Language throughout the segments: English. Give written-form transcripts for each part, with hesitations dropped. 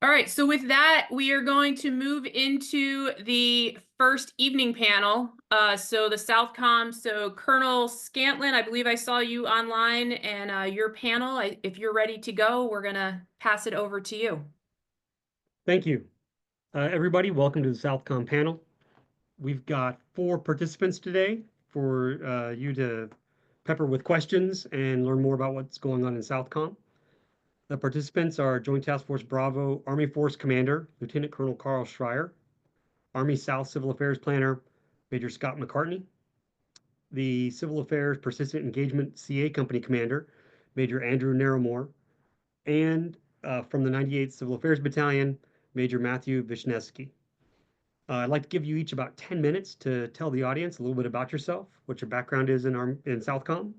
All right, so with that, we are going to move into the first evening panel. So the Southcom, so Colonel Scantlin, I believe I saw you online, and your panel, if you're ready to go, we're going to pass it over to you. Thank you. Everybody, welcome to the Southcom panel. We've got 4 participants today for you to pepper with questions and learn more about what's going on in Southcom. The participants are Joint Task Force Bravo Army Force Commander, Lieutenant Colonel Carl Schreier, Army South Civil Affairs Planner, Major Scott McCartney, the Civil Affairs Persistent Engagement CA Company Commander, Major Andrew Narrowmore, and from the 98th Civil Affairs Battalion, Major Matthew Vishnesky. I'd like to give you each about 10 minutes to tell the audience a little bit about yourself, what your background is in Southcom,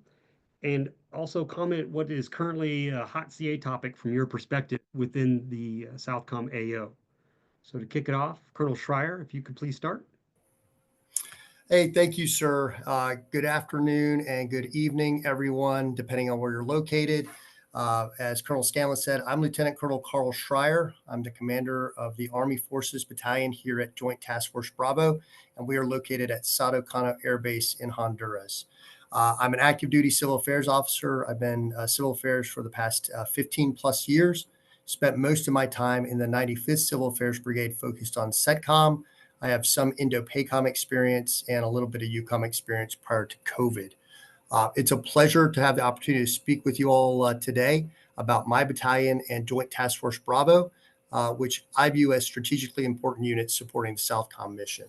and also comment what is currently a hot CA topic from your perspective within the Southcom AO. So to kick it off, Colonel Schreier, if you could please start. Hey, thank you, sir. Good afternoon and good evening, everyone, depending on where you're located. As Colonel Scanlon said, I'm Lieutenant Colonel Carl Schreier. I'm the commander of the Army Forces Battalion here at Joint Task Force Bravo, and we are located at Sado Cano Air Base in Honduras. I'm an active duty civil affairs officer. I've been civil affairs for the past 15 plus years. Spent most of my time in the 95th Civil Affairs Brigade focused on CENTCOM. I have some Indo-PACOM experience and a little bit of EUCOM experience prior to COVID. It's a pleasure to have the opportunity to speak with you all today about my battalion and Joint Task Force Bravo, which I view as strategically important units supporting the Southcom mission.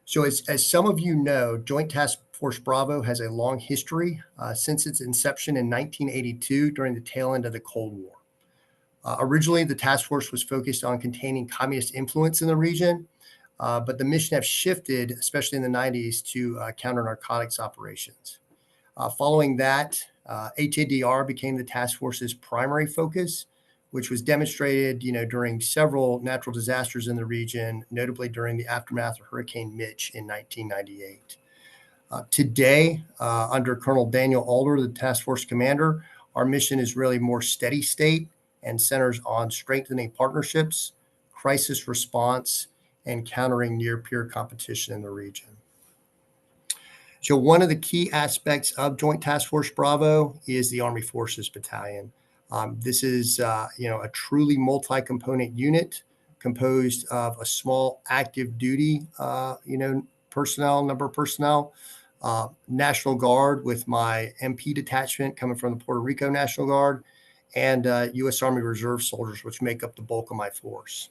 So as some of you know, Joint Task Force Bravo has a long history since its inception in 1982 during the tail end of the Cold War. Originally, the task force was focused on containing communist influence in the region, but the mission has shifted, especially in the 90s, to counter-narcotics operations. Following that, HADR became the task force's primary focus, which was demonstrated, during several natural disasters in the region, notably during the aftermath of Hurricane Mitch in 1998. Today, under Colonel Daniel Alder, the task force commander, our mission is really more steady state and centers on strengthening partnerships, crisis response, and countering near-peer competition in the region. So one of the key aspects of Joint Task Force Bravo is the Army Forces Battalion. This is, a truly multi-component unit composed of a small active duty, number of personnel, National Guard with my MP detachment coming from the Puerto Rico National Guard, and U.S. Army Reserve soldiers, which make up the bulk of my force.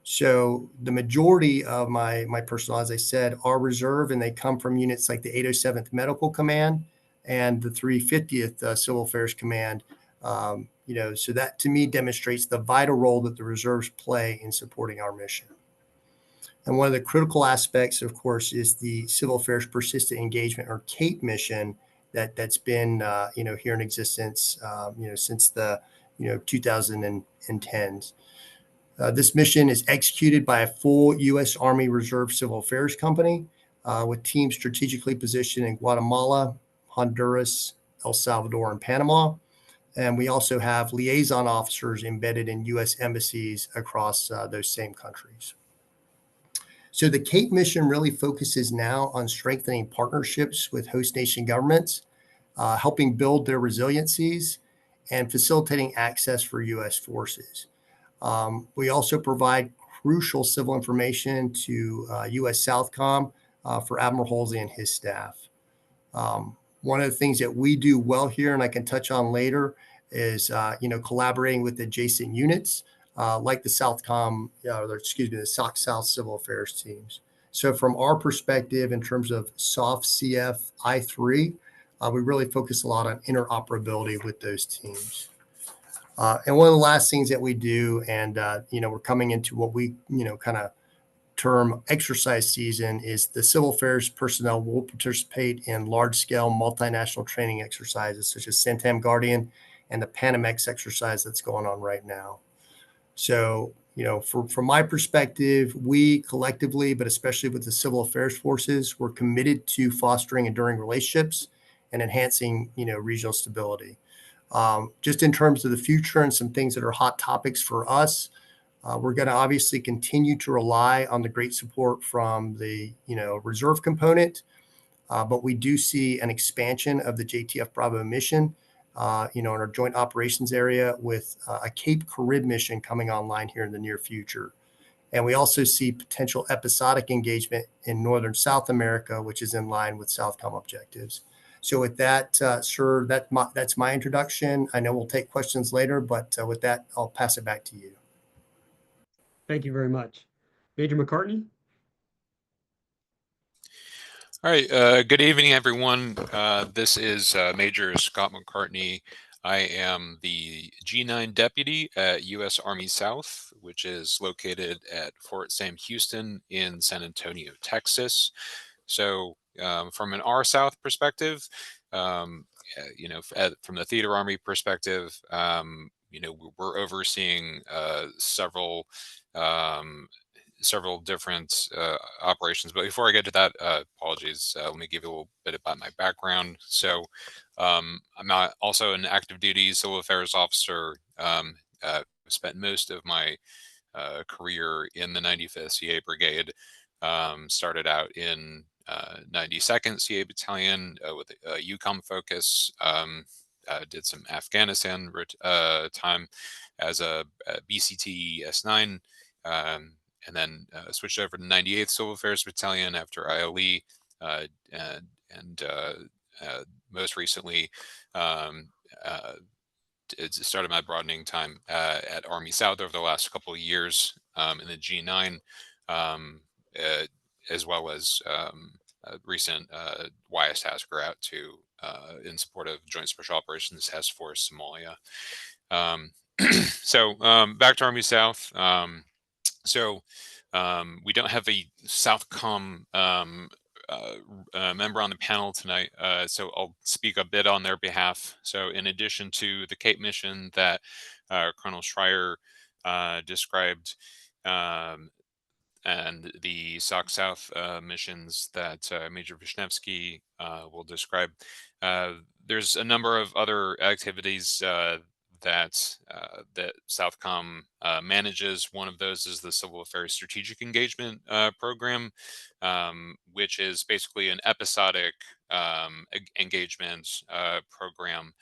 So the majority of my personnel, as I said, are reserve, and they come from units like the 807th Medical Command and the 350th Civil Affairs Command. So that to me demonstrates the vital role that the reserves play in supporting our mission. And one of the critical aspects, of course, is the Civil Affairs Persistent Engagement, or CAPE mission, that's been here in existence since the 2010s. This mission is executed by a full U.S. Army Reserve Civil Affairs Company with teams strategically positioned in Guatemala, Honduras, El Salvador, and Panama. And we also have liaison officers embedded in U.S. embassies across those same countries. So the CAPE mission really focuses now on strengthening partnerships with host nation governments, helping build their resiliencies, and facilitating access for U.S. forces. We also provide crucial civil information to U.S. Southcom for Admiral Halsey and his staff. One of the things that we do well here, and I can touch on later, is collaborating with adjacent units like the Southcom, the SOC South Civil Affairs teams. So from our perspective, in terms of SOF, CF, I3, we really focus a lot on interoperability with those teams. And one of the last things that we do, and we're coming into what we kind of term exercise season, is the civil affairs personnel will participate in large-scale multinational training exercises such as Santam Guardian and the Panamex exercise that's going on right now. So, from my perspective, we collectively, but especially with the civil affairs forces, we're committed to fostering enduring relationships and enhancing, regional stability. Just in terms of the future and some things that are hot topics for us, we're going to obviously continue to rely on the great support from the reserve component, but we do see an expansion of the JTF Bravo mission, in our joint operations area with a Cape Carib mission coming online here in the near future. And we also see potential episodic engagement in Northern South America, which is in line with Southcom objectives. So with that, sir, that's my introduction. I know we'll take questions later, but with that, I'll pass it back to you. Thank you very much. Major McCartney? All right, good evening, everyone. This is Major Scott McCartney. I am the G9 deputy at U.S. Army South, which is located at Fort Sam Houston in San Antonio, Texas. So from an R South perspective, from the Theater Army perspective, we're overseeing several different operations. But before I get to that, apologies, let me give you a little bit about my background. So I'm also an active duty civil affairs officer. Spent most of my career in the 95th CA Brigade. Started out in 92nd CA Battalion with a UCOM focus. Did some Afghanistan time as a BCT S9. And then switched over to 98th Civil Affairs Battalion after ILE, and most recently it started my broadening time at Army South over the last couple of years in the G9, as well as recent YS tasker out to in support of Joint Special Operations Task Force Somalia. So back to Army South. We don't have a Southcom member on the panel tonight, so I'll speak a bit on their behalf. So in addition to the Cape mission that Colonel Schreier described, and the SOC South missions that Major Vishnevsky will describe, there's a number of other activities that Southcom manages. One of those is the Civil Affairs Strategic Engagement Program, which is basically an episodic engagement program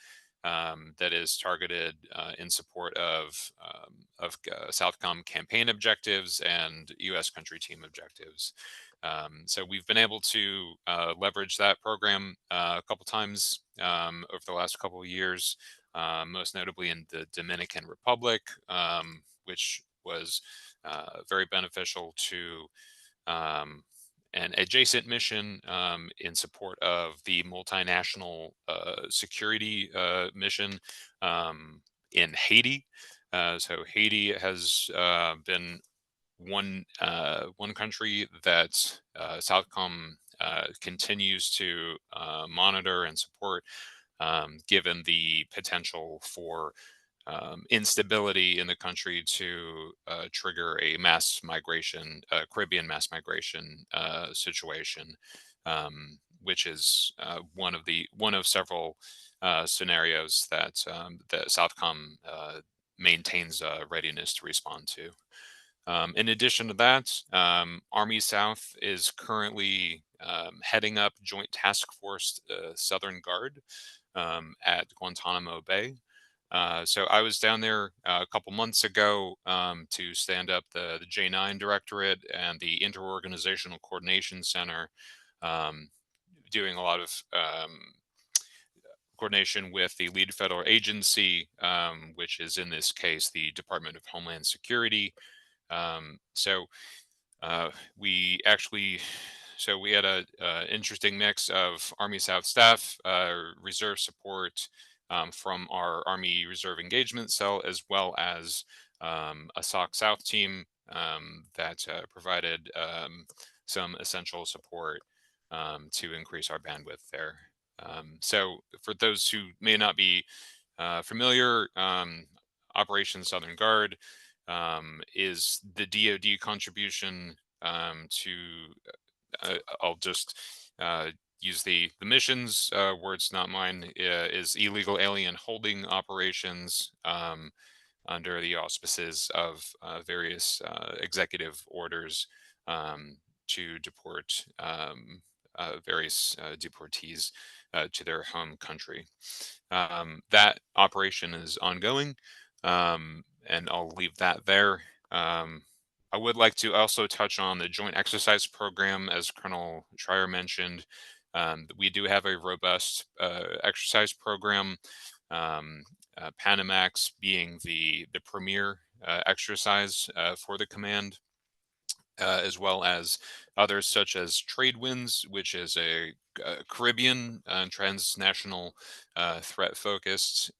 that is targeted in support of Southcom campaign objectives and U.S. country team objectives. So we've been able to leverage that program a couple times over the last couple of years. Most notably in the Dominican Republic, which was very beneficial to an adjacent mission in support of the multinational security mission in Haiti. So Haiti has been one country that Southcom continues to monitor and support, given the potential for instability in the country to trigger a mass migration, Caribbean mass migration situation, which is one of several scenarios that Southcom maintains readiness to respond to. In addition to that, Army South is currently heading up Joint Task Force Southern Guard at Guantanamo Bay. So I was down there a couple months ago to stand up the J9 Directorate and the Interorganizational Coordination Center, doing a lot of coordination with the lead federal agency, which is in this case the Department of Homeland Security. We had a interesting mix of Army South staff, reserve support from our Army Reserve Engagement Cell, as well as a SOC South team that provided some essential support to increase our bandwidth there. So for those who may not be familiar, Operation Southern Guard is the DoD contribution to, I'll just use the missions words, not mine, is illegal alien holding operations under the auspices of various executive orders to deport various deportees to their home country. That operation is ongoing, and I'll leave that there. I would like to also touch on the joint exercise program, as Colonel Schreier mentioned. We do have a robust exercise program, Panamax being the premier exercise for the command, as well as others such as Trade Winds, which is a Caribbean transnational threat focused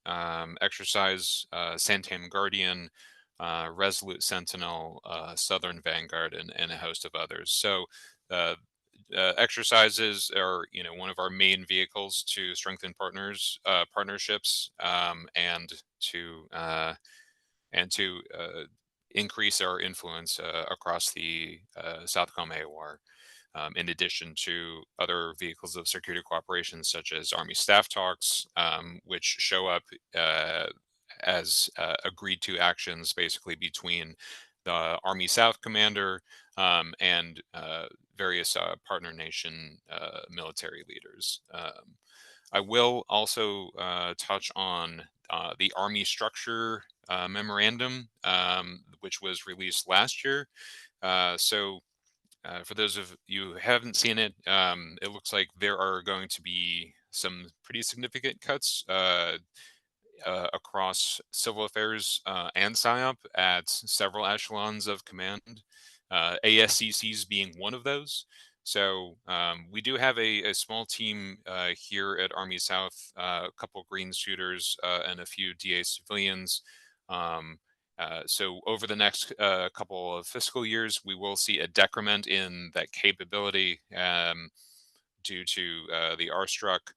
exercise, Santam Guardian, Resolute Sentinel, Southern Vanguard, and a host of others. So uh, exercises are, one of our main vehicles to strengthen partnerships, and to increase our influence across the Southcom AOR. In addition to other vehicles of security cooperation, such as Army staff talks, which show up as agreed to actions basically between the Army South Commander and various partner nation military leaders. I will also touch on the Army structure memorandum, which was released last year. For those of you who haven't seen it, it looks like there are going to be some pretty significant cuts across civil affairs and PSYOP at several echelons of command, ASCCs being one of those. So we do have a small team here at Army South, a couple green shooters and a few DA civilians. So over the next couple of fiscal years, we will see a decrement in that capability due to the R-Struck.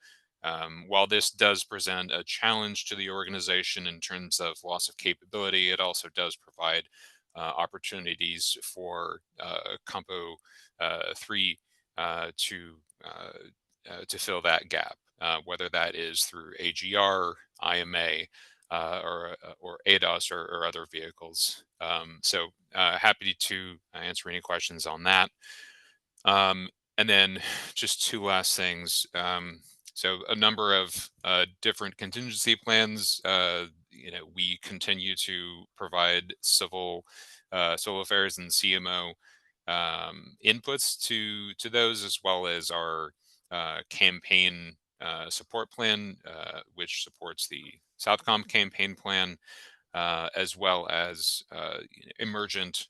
While this does present a challenge to the organization in terms of loss of capability, it also does provide opportunities for Compo 3 to fill that gap, whether that is through AGR, IMA, or ADOS or other vehicles. So happy to answer any questions on that. And then just two last things. So a number of different contingency plans. We continue to provide civil affairs and CMO inputs to those, as well as our campaign support plan, which supports the Southcom campaign plan, as well as emergent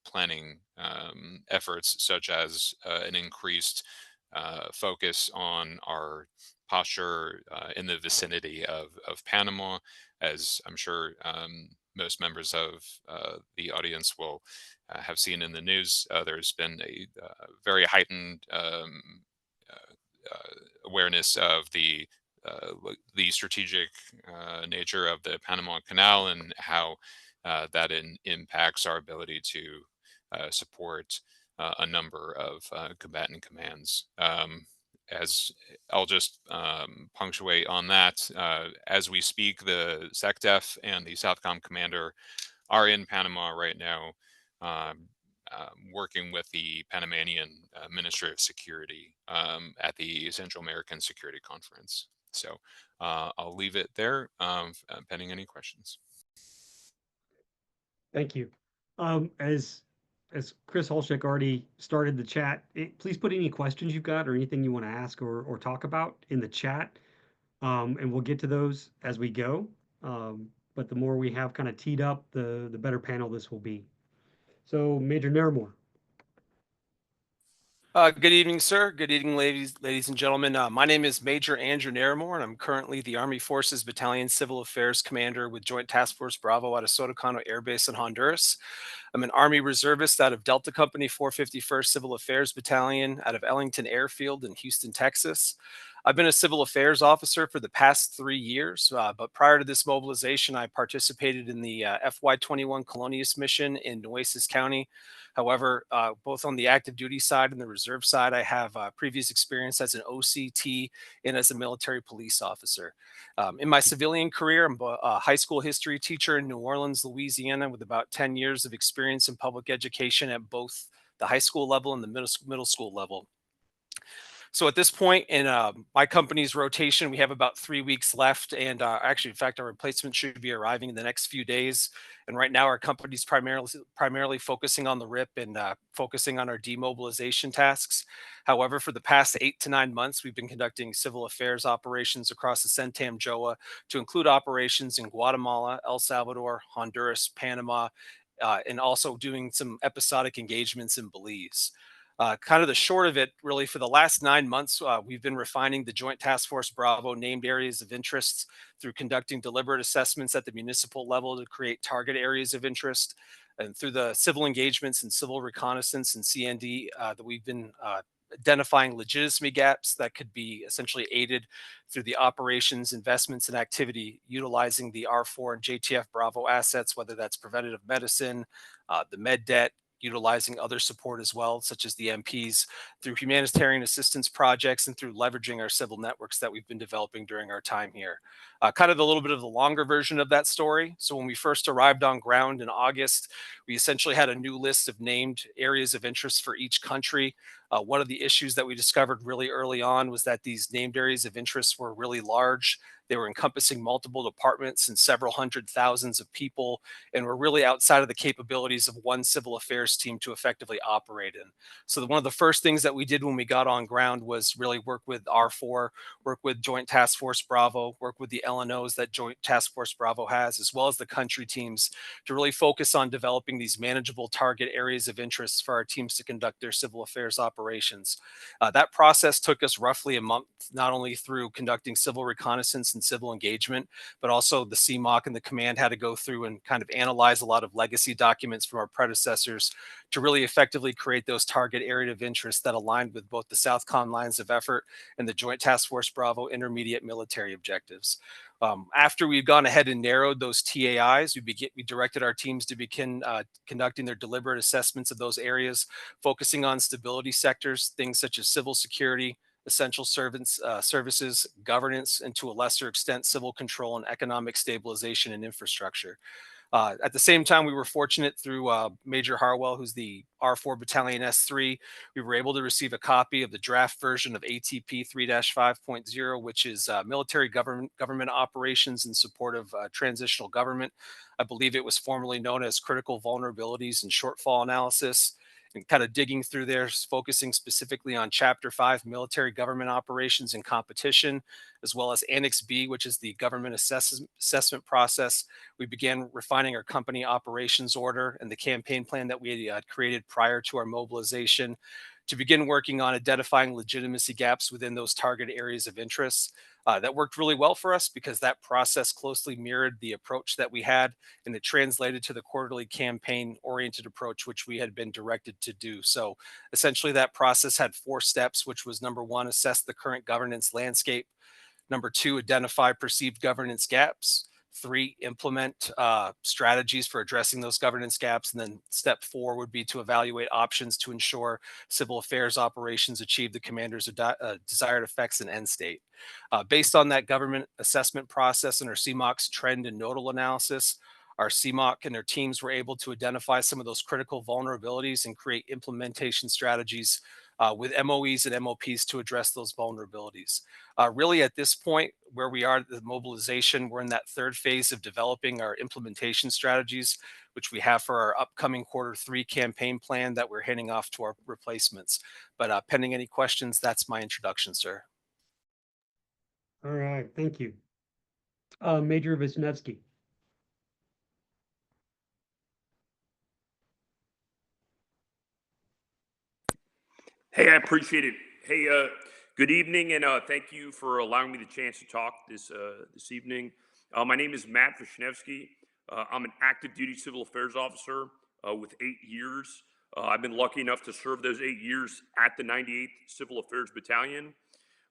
planning efforts, such as an increased focus on our posture in the vicinity of Panama. As I'm sure most members of the audience will have seen in the news, there's been a very heightened awareness of the strategic nature of the Panama Canal and how that impacts our ability to support a number of combatant commands. As I'll just punctuate on that, as we speak, the SecDef and the Southcom commander are in Panama right now, working with the Panamanian Ministry of Security at the Central American Security Conference. So I'll leave it there, pending any questions. Thank you. As Chris Holschek already started the chat, please put any questions you've got or anything you want to ask or talk about in the chat, and we'll get to those as we go. But the more we have kind of teed up, the better panel this will be. So, Major Naramore. Good evening, sir. Good evening, ladies and gentlemen. My name is Major Andrew Naramore, and I'm currently the Army Forces Battalion Civil Affairs Commander with Joint Task Force Bravo out of Sotocano Air Base in Honduras. I'm an Army reservist out of Delta Company 451st Civil Affairs Battalion out of Ellington Airfield in Houston, Texas. I've been a civil affairs officer for the past 3 years, but prior to this mobilization, I participated in the FY21 Colonius mission in Nueces County. However, both on the active duty side and the reserve side, I have previous experience as an OCT and as a military police officer. In my civilian career, I'm a high school history teacher in New Orleans, Louisiana, with about 10 years of experience in public education at both the high school level and the middle school level. So at this point in my company's rotation, we have about 3 weeks left, and actually, in fact, our replacement should be arriving in the next few days. And right now, our company's primarily focusing on the RIP and focusing on our demobilization tasks. However, for the past 8 to 9 months, we've been conducting civil affairs operations across the CENTAM JOA to include operations in Guatemala, El Salvador, Honduras, Panama, and also doing some episodic engagements in Belize. Kind of the short of it, really, for the last 9 months, we've been refining the Joint Task Force Bravo named areas of interest through conducting deliberate assessments at the municipal level to create target areas of interest, and through the civil engagements and civil reconnaissance and CND that we've been identifying legitimacy gaps that could be essentially aided through the operations, investments, and activity utilizing the R4 and JTF Bravo assets, whether that's preventative medicine, the med debt, utilizing other support as well, such as the MPs, through humanitarian assistance projects, and through leveraging our civil networks that we've been developing during our time here. Kind of a little bit of the longer version of that story. So when we first arrived on ground in August, we essentially had a new list of named areas of interest for each country. One of the issues that we discovered really early on was that these named areas of interest were really large. They were encompassing multiple departments and several hundred thousands of people, and were really outside of the capabilities of one civil affairs team to effectively operate in. So one of the first things that we did when we got on ground was really work with R4, work with Joint Task Force Bravo, work with the LNOs that Joint Task Force Bravo has, as well as the country teams, to really focus on developing these manageable target areas of interest for our teams to conduct their civil affairs operations. That process took us roughly a month, not only through conducting civil reconnaissance and civil engagement, but also the CMOC and the command had to go through and kind of analyze a lot of legacy documents from our predecessors to really effectively create those target area of interest that aligned with both the Southcom lines of effort and the Joint Task Force Bravo intermediate military objectives. After we've gone ahead and narrowed those TAIs, we directed our teams to begin conducting their deliberate assessments of those areas, focusing on stability sectors, things such as civil security, essential services, governance, and to a lesser extent, civil control and economic stabilization and infrastructure. At the same time, we were fortunate through Major Harwell, who's the R4 Battalion S3, we were able to receive a copy of the draft version of ATP 3-5.0, which is military government operations in support of transitional government. I believe it was formerly known as critical vulnerabilities and shortfall analysis. And kind of digging through there, focusing specifically on Chapter 5 military government operations and competition, as well as Annex B, which is the government assessment process. We began refining our company operations order and the campaign plan that we had created prior to our mobilization to begin working on identifying legitimacy gaps within those target areas of interest. That worked really well for us because that process closely mirrored the approach that we had, and it translated to the quarterly campaign oriented approach, which we had been directed to do. So essentially that process had 4 steps, which was number 1, assess the current governance landscape. Number 2, identify perceived governance gaps. 3, implement strategies for addressing those governance gaps. And then step 4 would be to evaluate options to ensure civil affairs operations achieve the commander's desired effects and end state. Based on that government assessment process and our CMOC's trend and nodal analysis, our CMOC and their teams were able to identify some of those critical vulnerabilities and create implementation strategies with MOEs and MOPs to address those vulnerabilities. Really, at this point, where we are at the mobilization, we're in that 3rd phase of developing our implementation strategies, which we have for our upcoming Q3 campaign plan that we're handing off to our replacements. But pending any questions, that's my introduction, sir. All right, thank you. Major Wisniewski. Hey, I appreciate it. Hey, good evening, and thank you for allowing me the chance to talk this evening. My name is Matt Wisniewski. I'm an active duty civil affairs officer with 8 years. I've been lucky enough to serve those 8 years at the 98th Civil Affairs Battalion.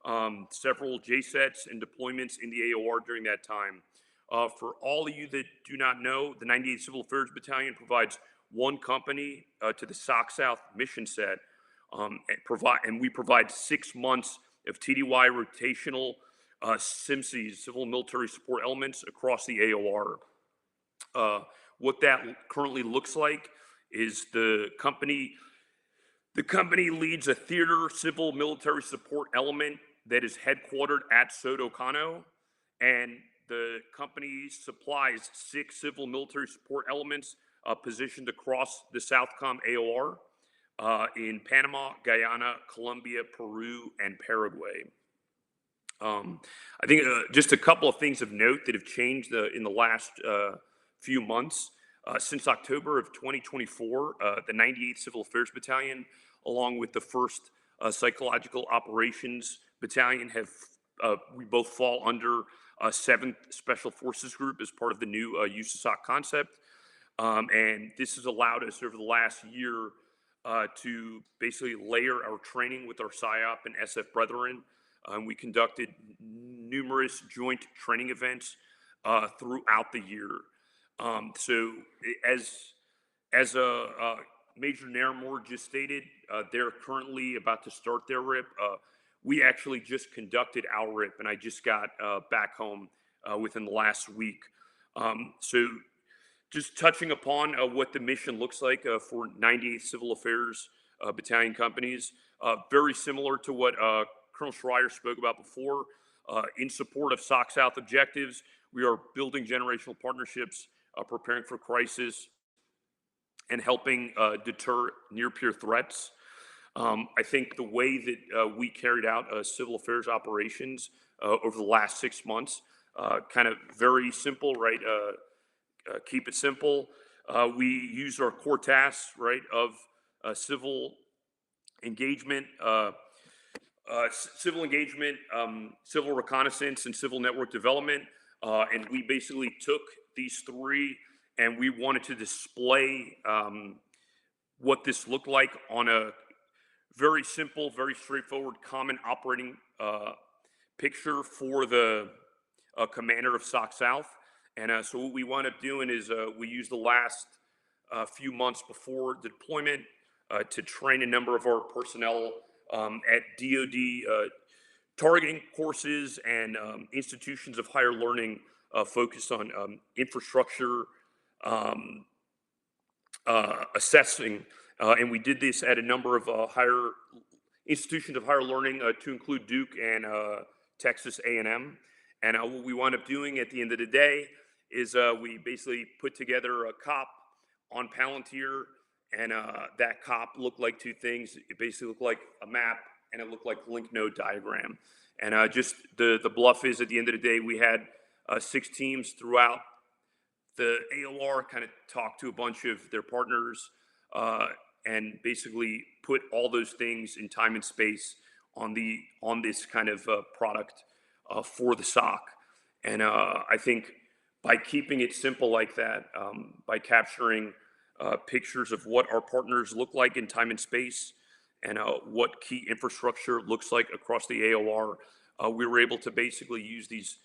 several JSETs and deployments in the AOR during that time. For all of you that do not know, the 98th Civil Affairs Battalion provides one company to the SOC South mission set, and we provide 6 months of TDY rotational SIMCs, civil and military support elements, across the AOR. What that currently looks like is the company leads a theater civil military support element that is headquartered at Soto Kano, and the company supplies 6 civil military support elements positioned across the SOUTHCOM AOR in Panama, Guyana, Colombia, Peru, and Paraguay. I think just a couple of things of note that have changed in the last few months. Since October of 2024, the 98th Civil Affairs Battalion, along with the 1st Psychological Operations Battalion, we both fall under 7th Special Forces Group as part of the new USSOC concept. And this has allowed us over the last year to basically layer our training with our PSYOP and SF brethren. We conducted numerous joint training events throughout the year. So as Major Naramore just stated, they're currently about to start their RIP. We actually just conducted our RIP, and I just got back home within the last week. So just touching upon what the mission looks like for 98th Civil Affairs Battalion companies, very similar to what Colonel Schreier spoke about before. In support of SOC South objectives, we are building generational partnerships, preparing for crisis, and helping deter near-peer threats. I think the way that we carried out civil affairs operations over the last 6 months, kind of very simple, right? Keep it simple. We use our core tasks, right, of civil engagement, civil reconnaissance, and civil network development. And we basically took these 3 and we wanted to display what this looked like on a very simple, very straightforward, common operating picture for the commander of SOC South. And so what we wound up doing is we used the last few months before the deployment to train a number of our personnel at DoD targeting courses and institutions of higher learning focused on infrastructure assessing. And we did this at a number of higher institutions of higher learning to include Duke and Texas A&M. And what we wound up doing at the end of the day is we basically put together a COP on Palantir, and that COP looked like 2 things. It basically looked like a map, and it looked like a link node diagram. And just the bluff is, at the end of the day, we had 6 teams throughout the AOR kind of talk to a bunch of their partners and basically put all those things in time and space on this kind of product for the SOC. And I think by keeping it simple like that, by capturing pictures of what our partners look like in time and space, and what key infrastructure looks like across the AOR, we were able to basically use these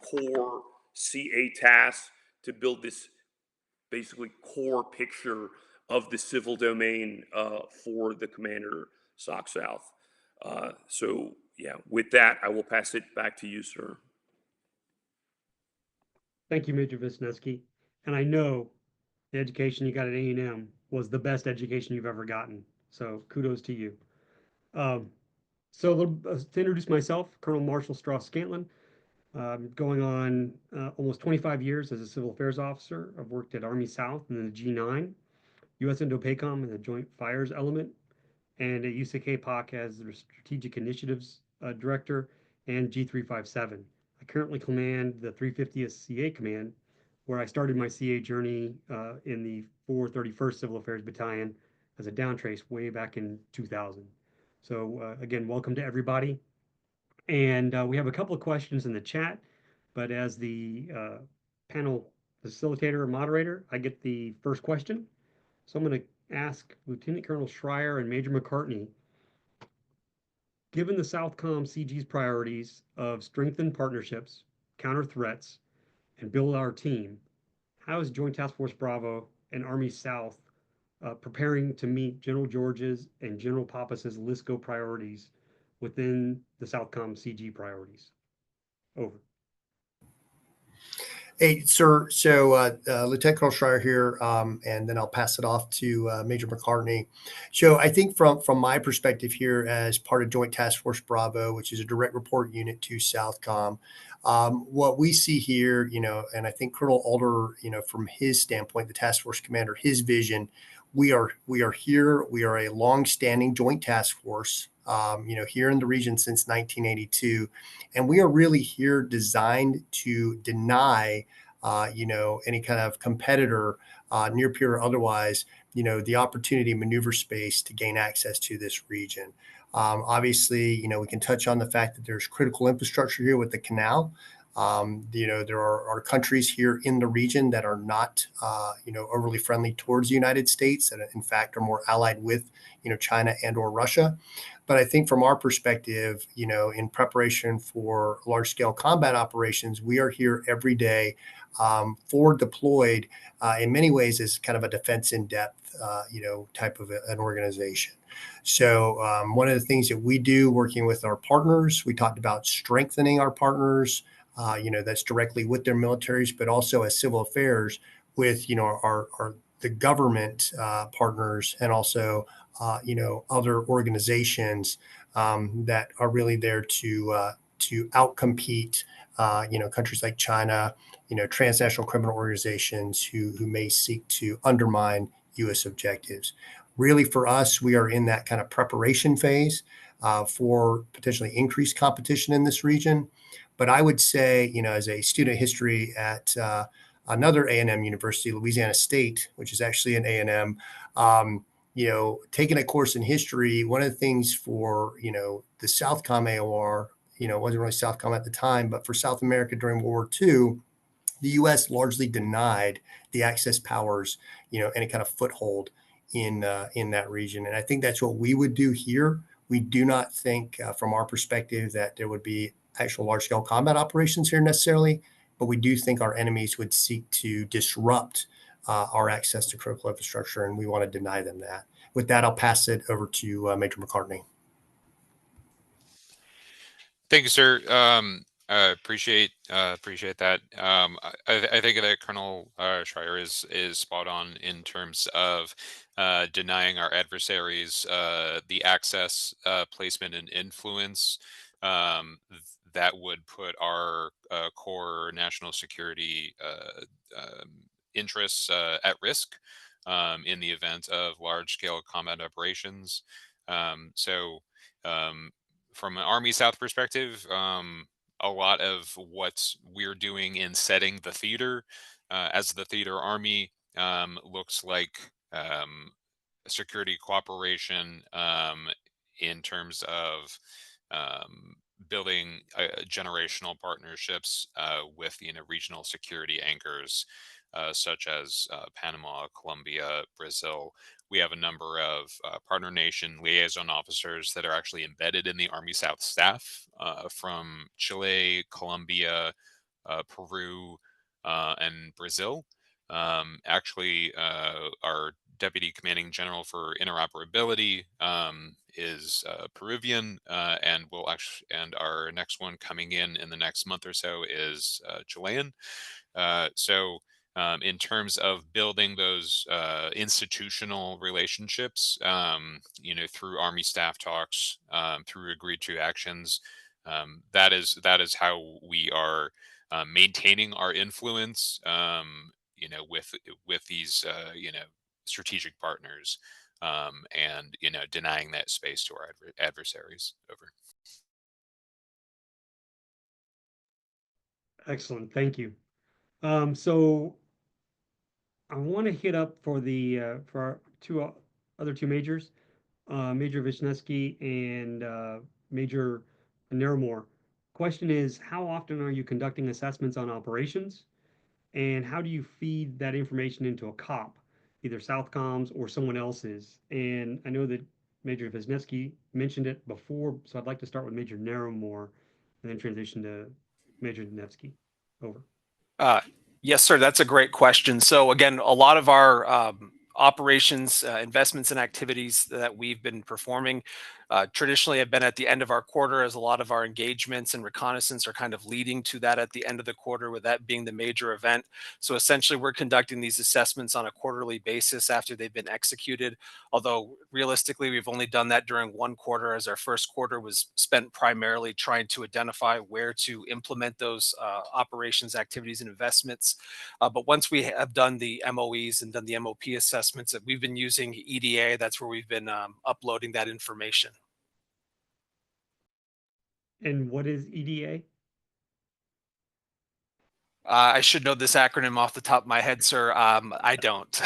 core CA tasks to build this basically core picture of the civil domain for the commander SOC South. So yeah, with that, I will pass it back to you, sir. Thank you, Major Wisniewski. And I know the education you got at A&M was the best education you've ever gotten. So kudos to you. To introduce myself, Colonel Marshall Strauss Scantlin. Going on almost 25 years as a civil affairs officer. I've worked at Army South and then the G9, U.S. Indo-PACOM and the Joint Fires Element, and at USAC-POC as the Strategic Initiatives Director and G357. I currently command the 350th CA Command, where I started my CA journey in the 431st Civil Affairs Battalion as a downtrace way back in 2000. So again, welcome to everybody. And we have a couple of questions in the chat, but as the panel facilitator or moderator, I get the first question. So I'm going to ask Lieutenant Colonel Schreier and Major McCartney, Given the Southcom CG's priorities of strengthen partnerships, counter threats, and build our team, how is Joint Task Force Bravo and Army South preparing to meet General George's and General Pappas's LISCO priorities within the Southcom CG priorities? Over. Hey, sir. So, Lieutenant Colonel Schreier here, and then I'll pass it off to Major McCartney. So, I think from my perspective here, as part of Joint Task Force Bravo, which is a direct report unit to Southcom, what we see here, and I think Colonel Alder, from his standpoint, the task force commander, his vision, we are here. We are a long-standing joint task force, here in the region since 1982, and we are really here designed to deny any kind of competitor, near peer or otherwise, the opportunity maneuver space to gain access to this region. Obviously, we can touch on the fact that there's critical infrastructure here with the canal. There are countries here in the region that are not, overly friendly towards the United States, and in fact are more allied with, China and or Russia. But I think from our perspective, in preparation for large scale combat operations, we are here every day, forward deployed, in many ways as kind of a defense in depth, type of an organization. So one of the things that we do working with our partners, we talked about strengthening our partners, that's directly with their militaries, but also as civil affairs with, our the government partners, and also, other organizations that are really there to outcompete, countries like China, transnational criminal organizations who may seek to undermine U.S. objectives. Really, for us, we are in that kind of preparation phase for potentially increased competition in this region. But I would say, as a student of history at another A&M university, Louisiana State, which is actually an A&M, taking a course in history, one of the things for, the Southcom AOR, it wasn't really Southcom at the time, but for South America during World War II, the U.S. largely denied the Axis powers, any kind of foothold in that region. And I think that's what we would do here. We do not think, from our perspective, that there would be actual large-scale combat operations here necessarily, but we do think our enemies would seek to disrupt our access to critical infrastructure, and we want to deny them that. With that, I'll pass it over to Major McCartney. Thank you, sir. Appreciate that. I think that Colonel Schreier is spot on in terms of denying our adversaries the access, placement, and influence that would put our core national security interests at risk in the event of large-scale combat operations. So. From an Army South perspective, a lot of what we're doing in setting the theater as the theater army looks like security cooperation in terms of building generational partnerships with regional security anchors such as Panama, Colombia, Brazil. We have a number of partner nation liaison officers that are actually embedded in the Army South staff from Chile, Colombia, Peru, and Brazil. Our Deputy Commanding General for Interoperability is Peruvian, and our next one coming in the next month or so is Chilean. In terms of building those institutional relationships, through Army staff talks, through agreed to actions, that is how we are maintaining our influence, with these, strategic partners, and denying that space to our adversaries. Over. Excellent, thank you. So I want to hit up for our other two majors, Major Wisniewski and Major Naramore. Question is, how often are you conducting assessments on operations, and how do you feed that information into a COP, either Southcom's or someone else's? And I know that Major Wisniewski mentioned it before, so I'd like to start with Major Narrowmore and then transition to Major Wisniewski. Over. Yes, sir. That's a great question. So again, a lot of our operations, investments, and activities that we've been performing traditionally have been at the end of our quarter, as a lot of our engagements and reconnaissance are kind of leading to that at the end of the quarter, with that being the major event. So essentially, we're conducting these assessments on a quarterly basis after they've been executed. Although realistically, we've only done that during one quarter, as our first quarter was spent primarily trying to identify where to implement those operations, activities, and investments. But once we have done the MOEs and done the MOP assessments, that we've been using EDA, that's where we've been uploading that information. And what is EDA? I should know this acronym off the top of my head, sir. I don't.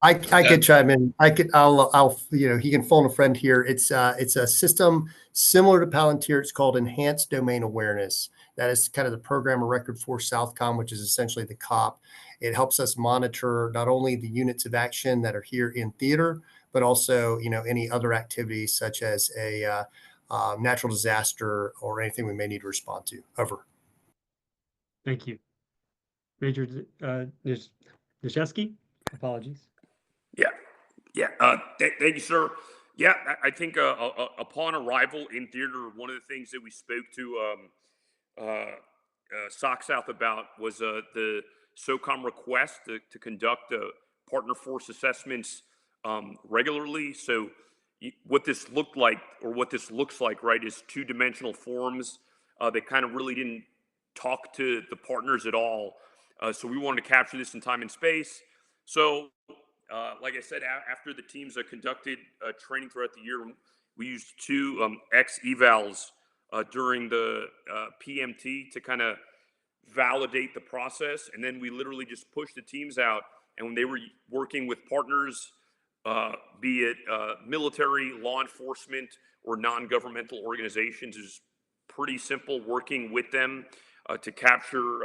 I could chime in. I'll he can phone a friend here. It's a system similar to Palantir. It's called Enhanced Domain Awareness. That is kind of the program of record for Southcom, which is essentially the COP. It helps us monitor not only the units of action that are here in theater, but also any other activities such as a natural disaster or anything we may need to respond to. Over. Thank you. Major Niszewski, apologies. Yeah. Thank you, sir. Yeah, I think upon arrival in theater, one of the things that we spoke to SOC South about was the SOCOM request to conduct partner force assessments regularly. So what this looked like, or what this looks like, right, is two-dimensional forms that kind of really didn't talk to the partners at all. So we wanted to capture this in time and space. So like I said, after the teams conducted training throughout the year, we used two X-evals during the PMT to kind of validate the process. And then we literally just pushed the teams out. And when they were working with partners, be it military, law enforcement, or non-governmental organizations, is pretty simple working with them to capture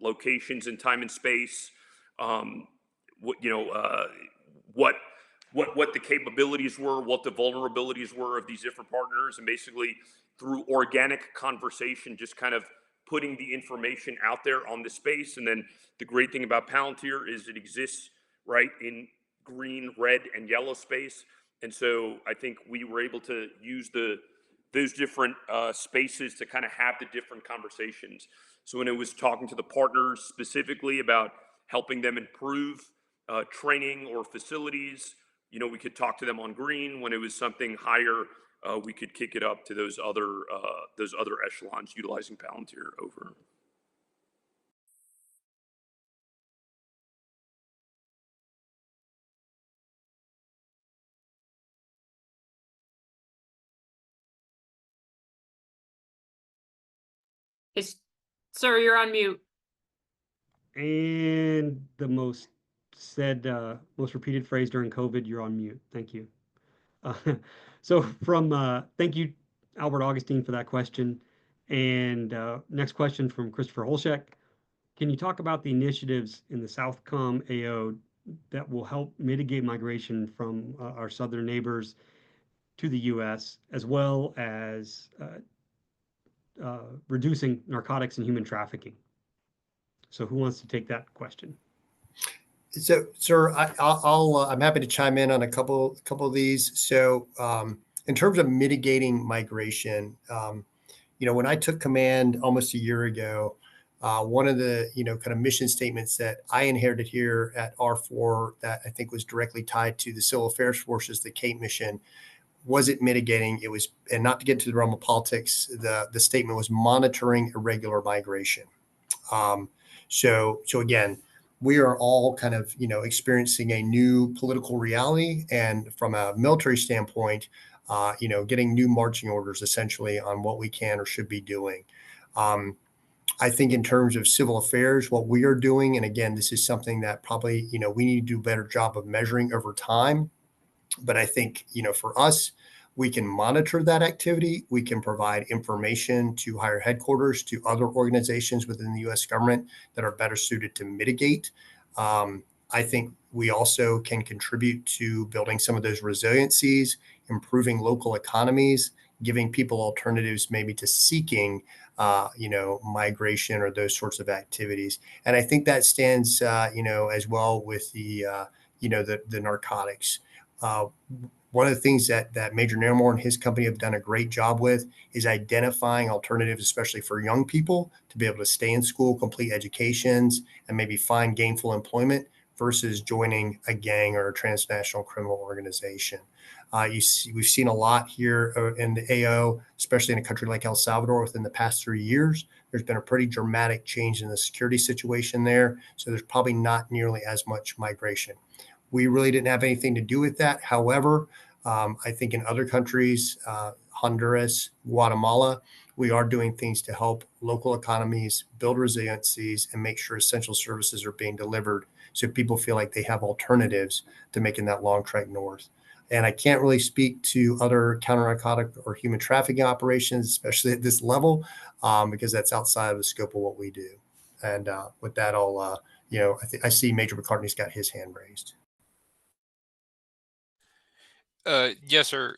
locations in time and space. What the capabilities were, what the vulnerabilities were of these different partners, and basically through organic conversation, just kind of putting the information out there on the space. And then the great thing about Palantir is it exists right in green, red, and yellow space. And so I think we were able to use those different spaces to kind of have the different conversations. So when it was talking to the partners specifically about helping them improve training or facilities, we could talk to them on green. When it was something higher, we could kick it up to those other echelons utilizing Palantir. Over. Sir, you're on mute. And the most repeated phrase during COVID, you're on mute. Thank you. Thank you, Albert Augustine, for that question. And next question from Christopher Holshek. Can you talk about the initiatives in the Southcom AO that will help mitigate migration from our southern neighbors to the U.S., as well as reducing narcotics and human trafficking? So who wants to take that question? So, sir, I'm happy to chime in on a couple of these. So, in terms of mitigating migration, when I took command almost a year ago, one of the kind of mission statements that I inherited here at R4 that I think was directly tied to the Civil Affairs Forces, the CAPE mission, was it mitigating? It was, and not to get to the realm of politics, the statement was monitoring irregular migration. So again, we are all kind of, experiencing a new political reality, and from a military standpoint, getting new marching orders essentially on what we can or should be doing. I think in terms of civil affairs, what we are doing, and again, this is something that probably, we need to do a better job of measuring over time. But I think, for us, we can monitor that activity. We can provide information to higher headquarters, to other organizations within the U.S. government that are better suited to mitigate. I think we also can contribute to building some of those resiliencies, improving local economies, giving people alternatives maybe to seeking, migration or those sorts of activities. And I think that stands, as well with the narcotics. Uh, One of the things that Major Nairmore and his company have done a great job with is identifying alternatives, especially for young people, to be able to stay in school, complete educations, and maybe find gainful employment versus joining a gang or a transnational criminal organization. We've seen a lot here in the AO, especially in a country like El Salvador within the past 3 years. There's been a pretty dramatic change in the security situation there. So there's probably not nearly as much migration. We really didn't have anything to do with that. However, I think in other countries, Honduras, Guatemala, we are doing things to help local economies build resiliencies and make sure essential services are being delivered so people feel like they have alternatives to making that long trek north. And I can't really speak to other counter narcotic or human trafficking operations, especially at this level, because that's outside of the scope of what we do. And with that, I see Major McCartney's got his hand raised. Yes, sir.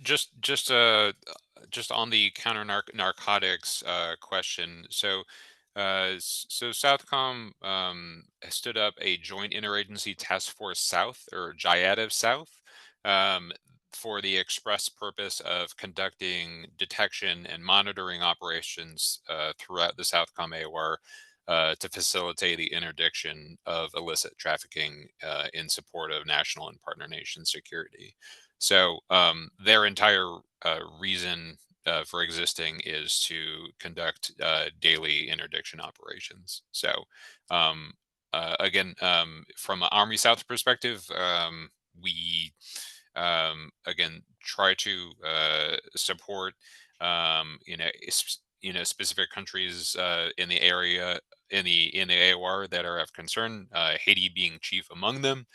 Just on the counter narcotics question. So Southcom has stood up a joint interagency task force South, or JIADF South, um, for the express purpose of conducting detection and monitoring operations throughout the Southcom AOR, to facilitate the interdiction of illicit trafficking in support of national and partner nation security. So their entire reason for existing is to conduct daily interdiction operations. So again, from an Army South perspective, we again try to support specific countries in the area, in the AOR, that are of concern, Haiti being chief among them,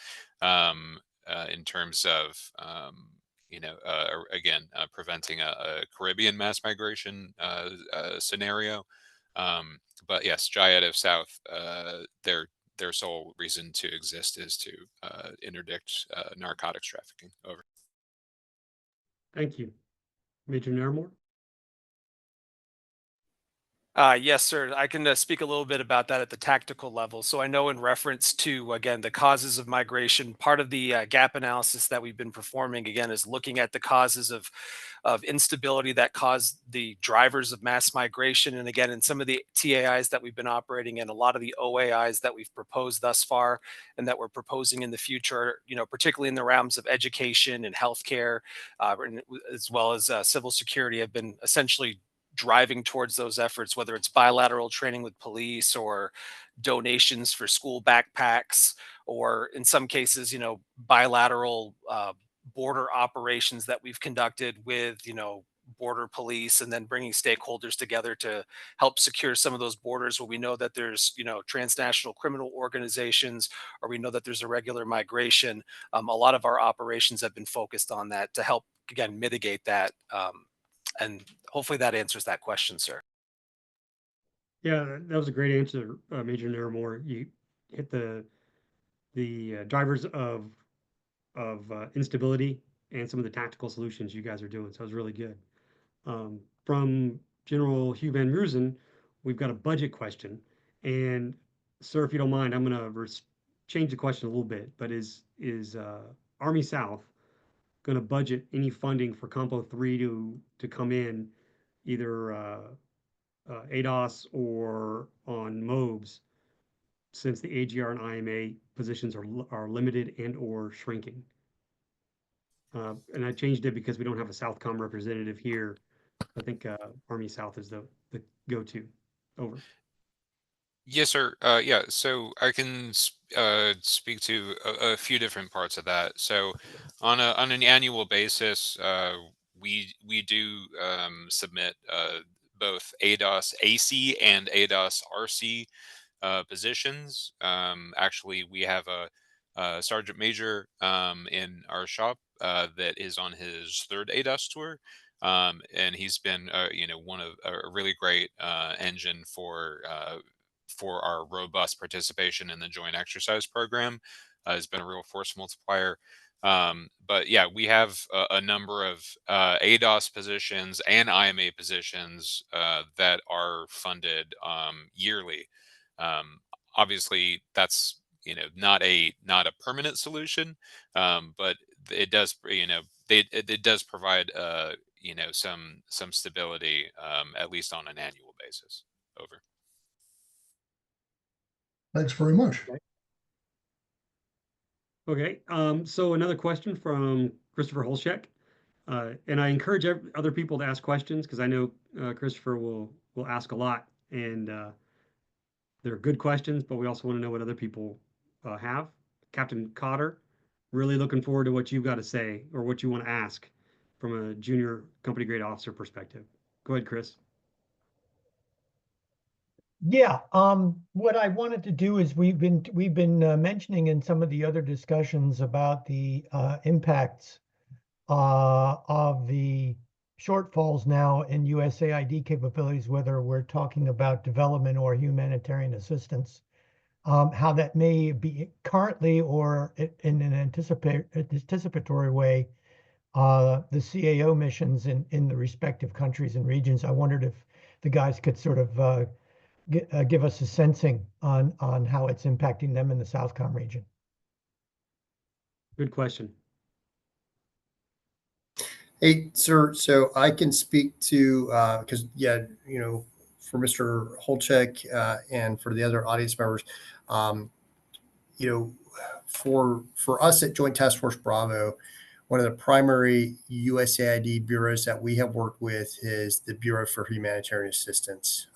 in terms of again, preventing a Caribbean mass migration scenario. But yes, JIADF South, their sole reason to exist is to interdict narcotics trafficking. Over. Thank you. Major Nairmore? Yes, sir. I can speak a little bit about that at the tactical level. So I know, in reference to, again, the causes of migration, part of the gap analysis that we've been performing, again, is looking at the causes of instability that cause the drivers of mass migration. And again, in some of the TAIs that we've been operating in, a lot of the OAIs that we've proposed thus far and that we're proposing in the future, particularly in the realms of education and healthcare, as well as civil security, have been essentially driving towards those efforts, whether it's bilateral training with police or donations for school backpacks, or in some cases, bilateral border operations that we've conducted with, border police, and then bringing stakeholders together to help secure some of those borders where we know that there's, transnational criminal organizations, or we know that there's irregular migration. A lot of our operations have been focused on that to help, again, mitigate that. And hopefully that answers that question, sir. Yeah, that was a great answer, Major Nairmore. You hit the drivers of instability and some of the tactical solutions you guys are doing. So it was really good. From General Hugh Van Ruzen, we've got a budget question. And sir, if you don't mind, I'm going to change the question a little bit. But is Army South going to budget any funding for Compo 3 to come in, either ADOS or on MOBs, since the AGR and IMA positions are limited and or shrinking? And I changed it because we don't have a Southcom representative here. I think Army South is the go-to. Over. Yes, sir. Yeah, so I can speak to a few different parts of that. So, on an annual basis, we do submit both ADOS AC and ADOS RC positions. Actually, we have a sergeant major in our shop that is on his third ADOS tour. And he's been, one of a really great engine for for our robust participation in the Joint Exercise Program. Has been a real force multiplier. But yeah, we have a number of ADOS positions and IMA positions that are funded yearly. Um, Obviously, that's not a permanent solution, but it does it does provide some stability, at least on an annual basis. Over. Thanks very much. Okay, so another question from Christopher Holschek. And I encourage other people to ask questions because I know Christopher will ask a lot, and they're good questions, but we also want to know what other people have. Captain Cotter, really looking forward to what you've got to say or what you want to ask from a junior company grade officer perspective. Go ahead, Chris. Yeah, what I wanted to do is we've been mentioning in some of the other discussions about the impacts of the shortfalls now in USAID capabilities, whether we're talking about development or humanitarian assistance, how that may be currently or in an anticipatory way, the CAO missions in the respective countries and regions. I wondered if the guys could sort of give us a sensing on how it's impacting them in the Southcom region. Good question. Hey, sir, so I can speak to, because, for Mr. Holchek and for the other audience members, you know, for us at Joint Task Force Bravo, one of the primary USAID bureaus that we have worked with is the Bureau for Humanitarian Assistance.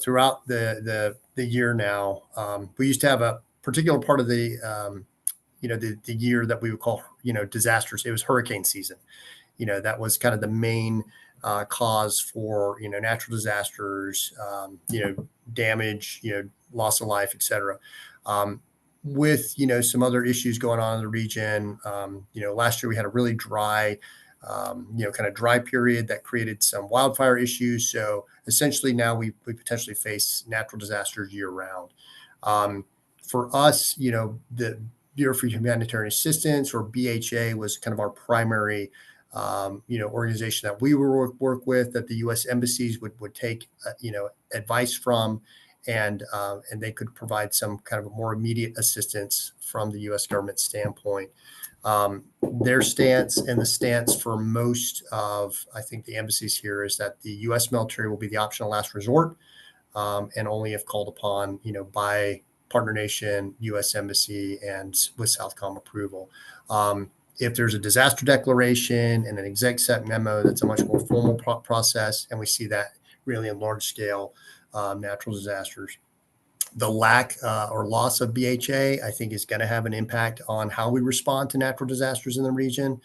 Throughout the year now, we used to have a particular part of the year that we would call, disasters. It was hurricane season. That was kind of the main cause for, natural disasters, damage, loss of life, et cetera. With, some other issues going on in the region, last year we had a really dry, kind of dry period that created some wildfire issues. So essentially now we potentially face natural disasters year round. For us, the Bureau for Humanitarian Assistance, or BHA, was kind of our primary, organization that we would work with, that the U.S. embassies would take, advice from, and they could provide some kind of a more immediate assistance from the U.S. government standpoint. Their stance and the stance for most of, I think, the embassies here is that the U.S. military will be the optional last resort, and only if called upon, by partner nation, U.S. embassy, and with Southcom approval. If there's a disaster declaration and an exec set memo, that's a much more formal process, and we see that really in large scale natural disasters. The lack or loss of BHA, I think, is going to have an impact on how we respond to natural disasters in the region.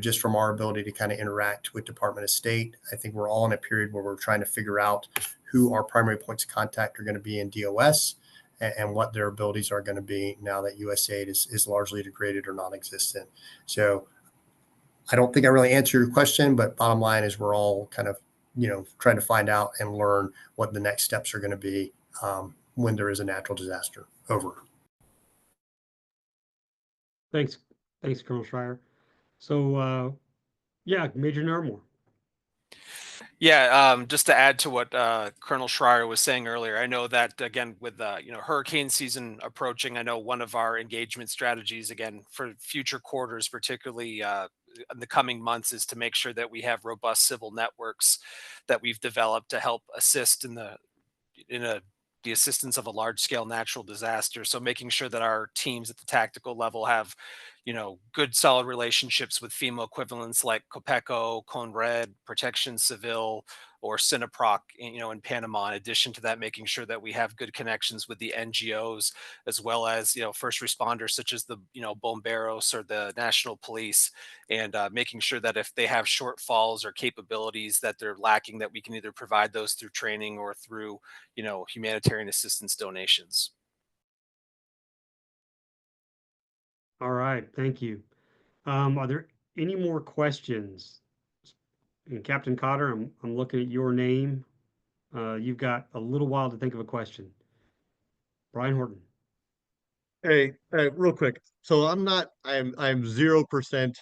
Just from our ability to kind of interact with Department of State, I think we're all in a period where we're trying to figure out who our primary points of contact are going to be in DOS and what their abilities are going to be now that USAID is largely degraded or non-existent. So I don't think I really answered your question, but bottom line is we're all kind of, trying to find out and learn what the next steps are going to be when there is a natural disaster. Over. Thanks, Colonel Schreier. So, Major Naramore. Yeah, just to add to what Colonel Schreier was saying earlier, I know that, again, with hurricane season approaching, I know one of our engagement strategies, again, for future quarters, particularly in the coming months, is to make sure that we have robust civil networks that we've developed to help assist in the assistance of a large scale natural disaster. So making sure that our teams at the tactical level have, good solid relationships with FEMA equivalents like COPECO, CONRED, Protection Civil, or CINAPROC, in Panama. In addition to that, making sure that we have good connections with the NGOs, as well as, first responders such as the, Bomberos or the National Police, and making sure that if they have shortfalls or capabilities that they're lacking, that we can either provide those through training or through, humanitarian assistance donations. All right, thank you. Are there any more questions? And Captain Cotter, I'm looking at your name You've got a little while to think of a question. Brian Horton. Hey, real quick. So I'm 0%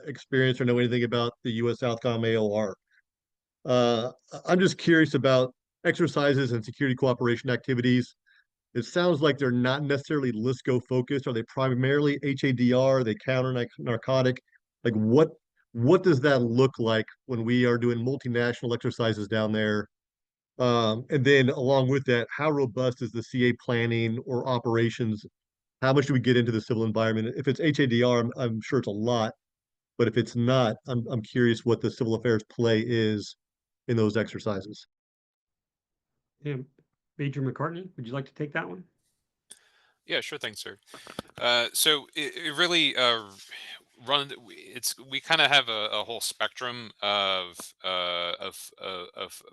experience or know anything about the US Southcom AOR. I'm just curious about exercises and security cooperation activities. It sounds like they're not necessarily LISCO focused. Are they primarily HADR? Are they counter narcotic? Like what does that look like when we are doing multinational exercises down there? And then along with that, how robust is the CA planning or operations? How much do we get into the civil environment? If it's HADR, I'm sure it's a lot, but if it's not, I'm curious what the civil affairs play is in those exercises. Yeah. Major McCartney, would you like to take that one? Yeah, sure thing, sir. So it really we kind of have a whole spectrum of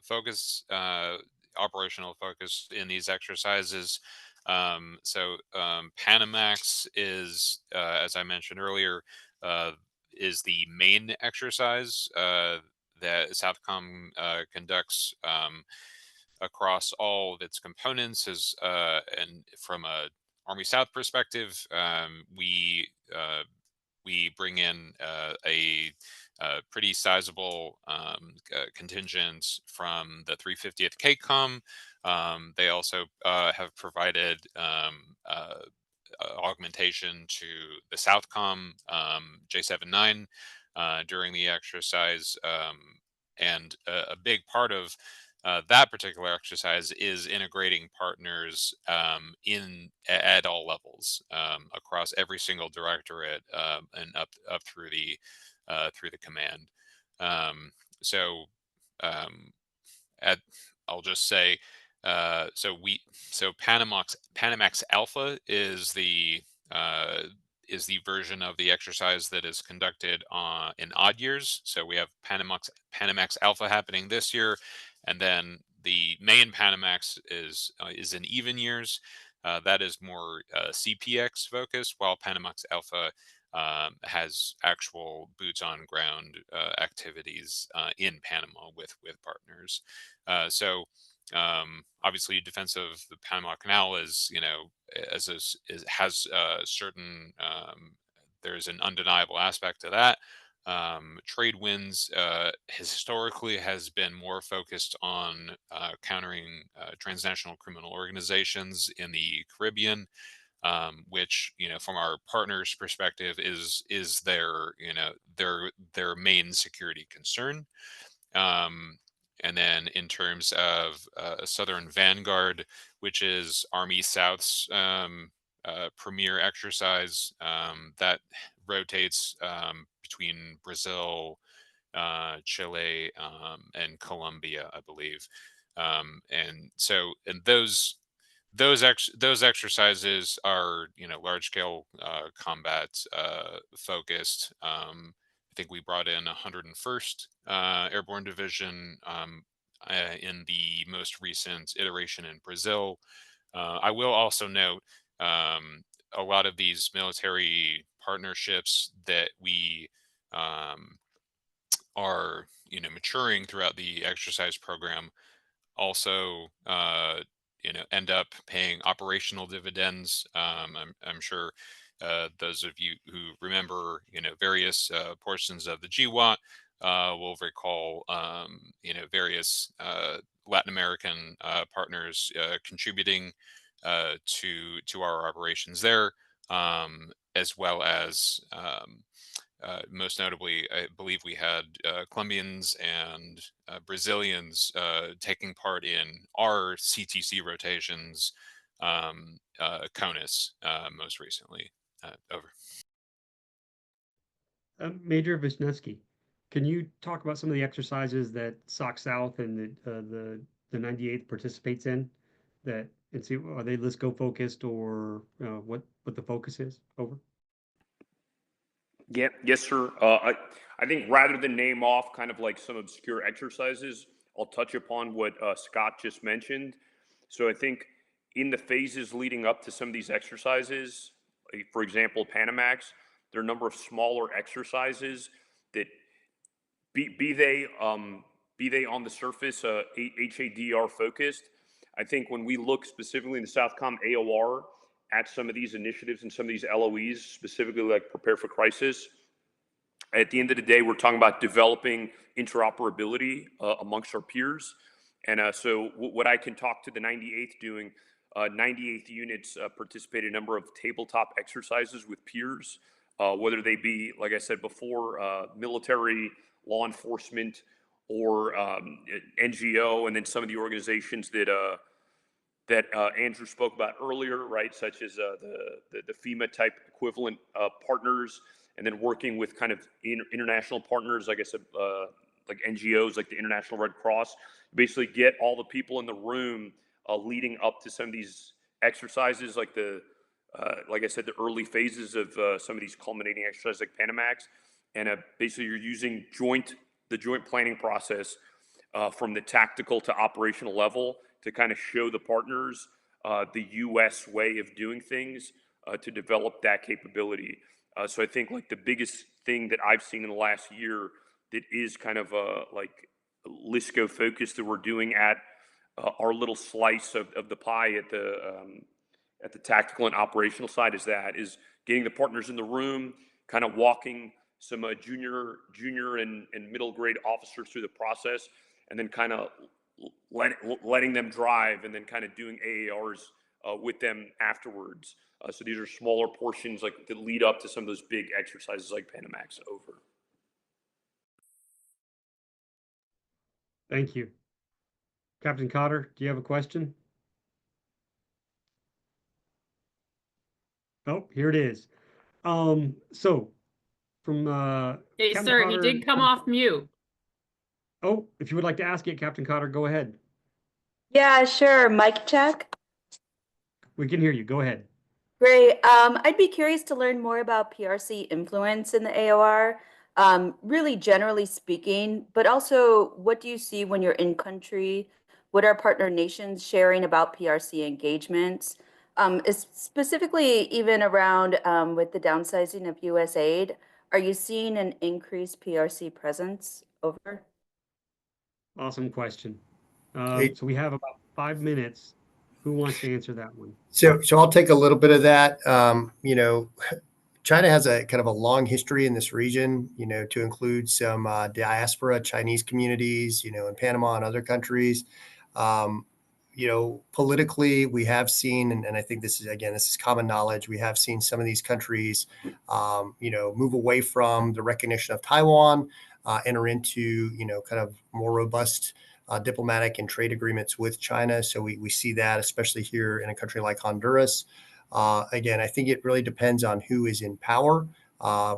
focus, operational focus in these exercises. Panamax is, as I mentioned earlier, uh, is the main exercise that Southcom conducts across all of its components. And from a Army South perspective, we bring in a pretty sizable contingent from the 350th KCOM. They also have provided augmentation to the Southcom J79 during the exercise. And a big part of that particular exercise is integrating partners at all levels across every single directorate and up through the command. Um, so um, at I'll just say Panamax Alpha uh, is the version of the exercise that is conducted in odd years. So we have Panamax Alpha happening this year, and then the main Panamax is in even years. That is more CPX focused, while Panamax Alpha has actual boots on ground activities in Panama with partners. Obviously, defense of the Panama Canal is, has certain. There's an undeniable aspect to that. Trade winds historically has been more focused on countering transnational criminal organizations in the Caribbean, which, from our partners' perspective is their main security concern. And then in terms of Southern Vanguard, which is Army South's premier exercise, that rotates between Brazil, Chile, and Colombia, I believe. And those exercises are, large scale combat focused. I think we brought in 101st Airborne Division in the most recent iteration in Brazil. I will also note a lot of these military partnerships that we are, maturing throughout the exercise program also end up paying operational dividends. I'm sure those of you who remember various portions of the GWAT will recall various Latin American partners contributing to our operations there, as well as most notably, I believe we had Colombians and Brazilians taking part in our CTC rotations, CONUS most recently. Over. Major Wisniewski, can you talk about some of the exercises that SOC South and the 98th participates in, and see, are they LISCO focused, or what the focus is? Over. Yeah, yes, sir. I think rather than name off kind of like some obscure exercises, I'll touch upon what Scott just mentioned. So I think in the phases leading up to some of these exercises, for example, Panamax, there are a number of smaller exercises that be they be they on the surface HADR focused. I think when we look specifically in the Southcom AOR at some of these initiatives and some of these LOEs, specifically like Prepare for Crisis, at the end of the day, we're talking about developing interoperability amongst our peers. And so what I can talk to the 98th doing, 98th units participate in a number of tabletop exercises with peers, whether they be, like I said before, military, law enforcement, or NGO, and then some of the organizations that Andrew spoke about earlier, right, such as the FEMA type equivalent partners, and then working with kind of international partners, like I said, like NGOs, like the International Red Cross, basically get all the people in the room leading up to some of these exercises, like like I said, the early phases of some of these culminating exercises like Panamax, and basically you're using the joint planning process from the tactical to operational level to kind of show the partners the U.S. way of doing things to develop that capability. So I think like the biggest thing that I've seen in the last year that is kind of like LISCO focused that we're doing at our little slice of the pie at the tactical and operational side is getting the partners in the room, kind of walking some junior and middle grade officers through the process, and then kind of letting them drive, and then kind of doing AARs with them afterwards. So these are smaller portions like that lead up to some of those big exercises like Panamax. Over. Thank you. Captain Cotter, do you have a question? Oh, here it is. So from Hey, Captain sir, he Cotter, did come off mute. Oh, if you would like to ask it, Captain Cotter, go ahead. Yeah, sure. Mic check. We can hear you. Go ahead. Great. I'd be curious to learn more about PRC influence in the AOR, really generally speaking, but also what do you see when you're in country? What are partner nations sharing about PRC engagements? Specifically, even around with the downsizing of US aid, are you seeing an increased PRC presence over? Awesome question. Hey. So we have about 5 minutes. Who wants to answer that one? So I'll take a little bit of that. China has a kind of a long history in this region, to include some diaspora Chinese communities, in Panama and other countries. Politically, we have seen, and I think this is common knowledge, we have seen some of these countries, move away from the recognition of Taiwan, enter into, kind of more robust diplomatic and trade agreements with China. So we see that, especially here in a country like Honduras. Again, I think it really depends on who is in power.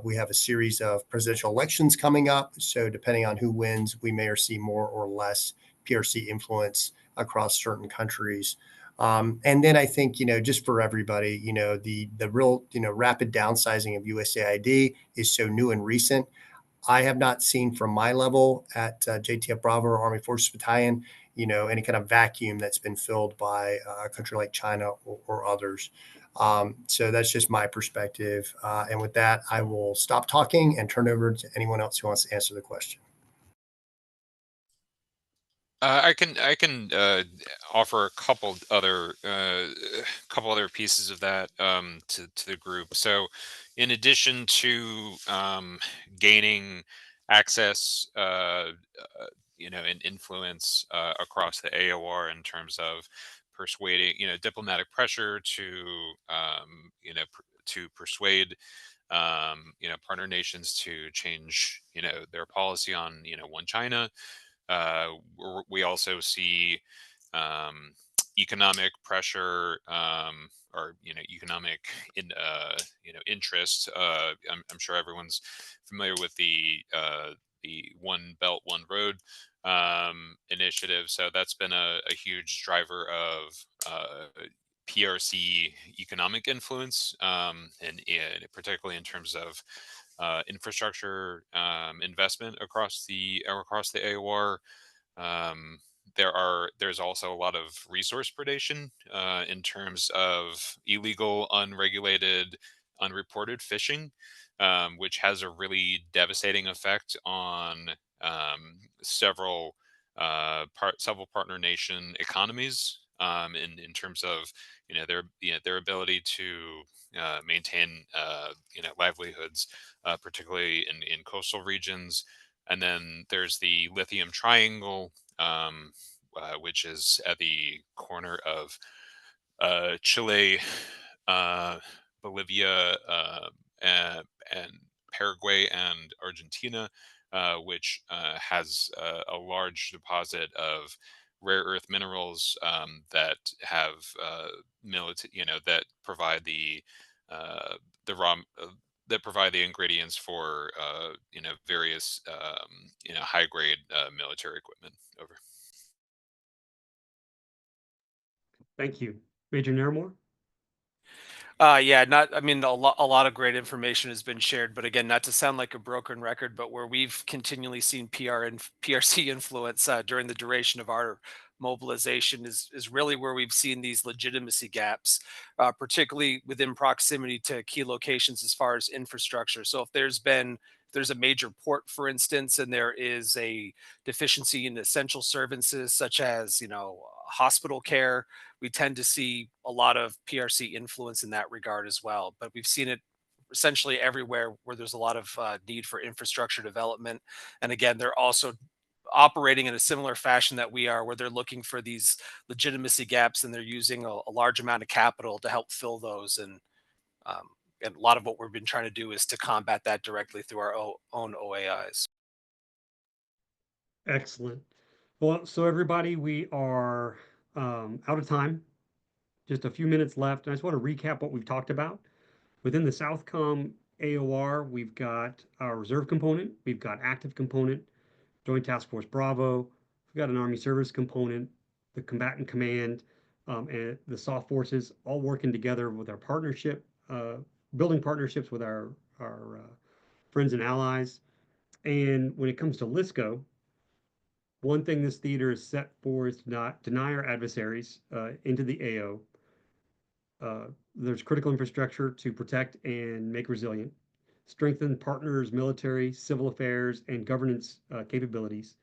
We have a series of presidential elections coming up. So depending on who wins, we may or see more or less PRC influence across certain countries. And then I think, just for everybody, the real, rapid downsizing of USAID is so new and recent. I have not seen from my level at JTF Bravo or Army Forces Battalion, any kind of vacuum that's been filled by a country like China or others. So that's just my perspective. And with that, I will stop talking and turn over to anyone else who wants to answer the question. I can offer a couple other pieces of that to the group. So, in addition to gaining access, and influence across the AOR in terms of persuading, diplomatic pressure to, to persuade, partner nations to change, their policy on, one China. We also see economic pressure, or economic interest. I'm sure everyone's familiar with the One Belt One Road initiative. So that's been a huge driver of PRC economic influence, and particularly in terms of infrastructure investment across the AOR. There's also a lot of resource predation in terms of illegal, unregulated, unreported fishing, which has a really devastating effect on several several partner nation economies, in terms of their ability to maintain livelihoods, particularly in coastal regions. And then there's the lithium triangle, which is at the corner of Chile, uh, Bolivia, and Paraguay and Argentina, which has a large deposit of rare earth minerals, that have that provide the raw that provide the ingredients for various high grade military equipment. Over. Thank you. Major Naramore? Yeah, I mean, a lot of great information has been shared, but again, not to sound like a broken record, but where we've continually seen PRC influence during the duration of our mobilization is really where we've seen these legitimacy gaps, particularly within proximity to key locations as far as infrastructure. So if there's a major port, for instance, and there is a deficiency in essential services such as, hospital care, we tend to see a lot of PRC influence in that regard as well. But we've seen it essentially everywhere where there's a lot of need for infrastructure development. And again, they're also operating in a similar fashion that we are, where they're looking for these legitimacy gaps and they're using a large amount of capital to help fill those. Um, and a lot of what we've been trying to do is to combat that directly through our own OAIs. Excellent. Well, so everybody, we are out of time. Just a few minutes left. And I just want to recap what we've talked about. Within the Southcom AOR, we've got our reserve component, we've got active component, Joint Task Force Bravo, we've got an Army service component, the combatant command, and the soft forces all working together with our partnership, building partnerships with our friends and allies. And when it comes to LISCO, one thing this theater is set for is to not deny our adversaries into the AO. There's critical infrastructure to protect and make resilient, strengthen partners' military, civil affairs, and governance capabilities,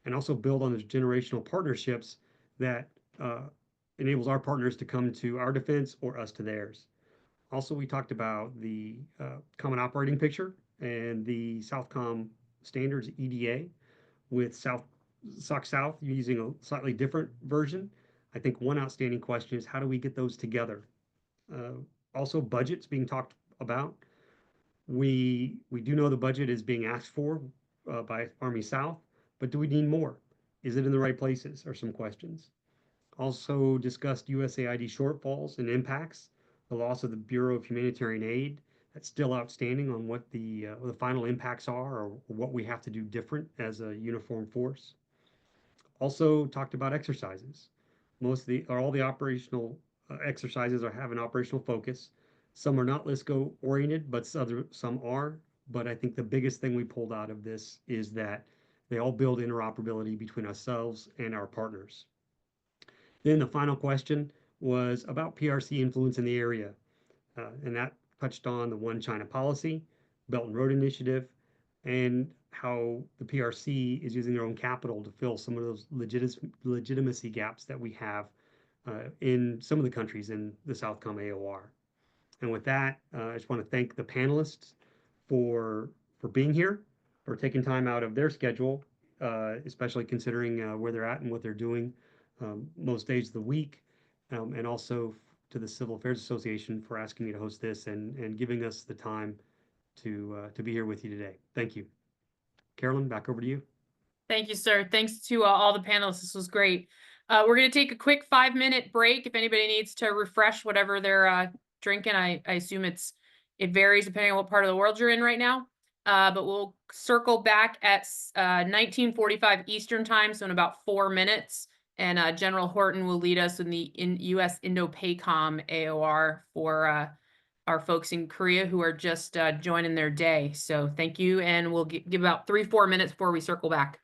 and also build on those generational partnerships that enables our partners to come to our defense or us to theirs. Also, we talked about the common operating picture and the Southcom standards EDA with SOC South using a slightly different version. I think one outstanding question is how do we get those together? Also, budgets being talked about. We do know the budget is being asked for by Army South, but do we need more? Is it in the right places? Are some questions. Also discussed USAID shortfalls and impacts, the loss of the Bureau of Humanitarian Aid. That's still outstanding on what the final impacts are or what we have to do different as a uniform force. Also talked about exercises. All the operational exercises have an operational focus. Some are not LISCO oriented, but some are. But I think the biggest thing we pulled out of this is that they all build interoperability between ourselves and our partners. Then the final question was about PRC influence in the area. And that touched on the One China policy, Belt and Road Initiative, and how the PRC is using their own capital to fill some of those legitimacy gaps that we have in some of the countries in the Southcom AOR. And with that, I just want to thank the panelists for being here, for taking time out of their schedule, especially considering where they're at and what they're doing most days of the week, and also to the Civil Affairs Association for asking me to host this and giving us the time to be here with you today. Thank you. Carolyn, back over to you. Thank you, sir. Thanks to all the panelists. This was great. We're going to take a quick 5-minute break if anybody needs to refresh whatever they're drinking. I assume it varies depending on what part of the world you're in right now. But we'll circle back at 1945 Eastern time, so in about 4 minutes. And General Horton will lead us in the U.S. Indo-PACOM AOR for our folks in Korea who are just joining their day. So thank you, and we'll give about 3-4 minutes before we circle back.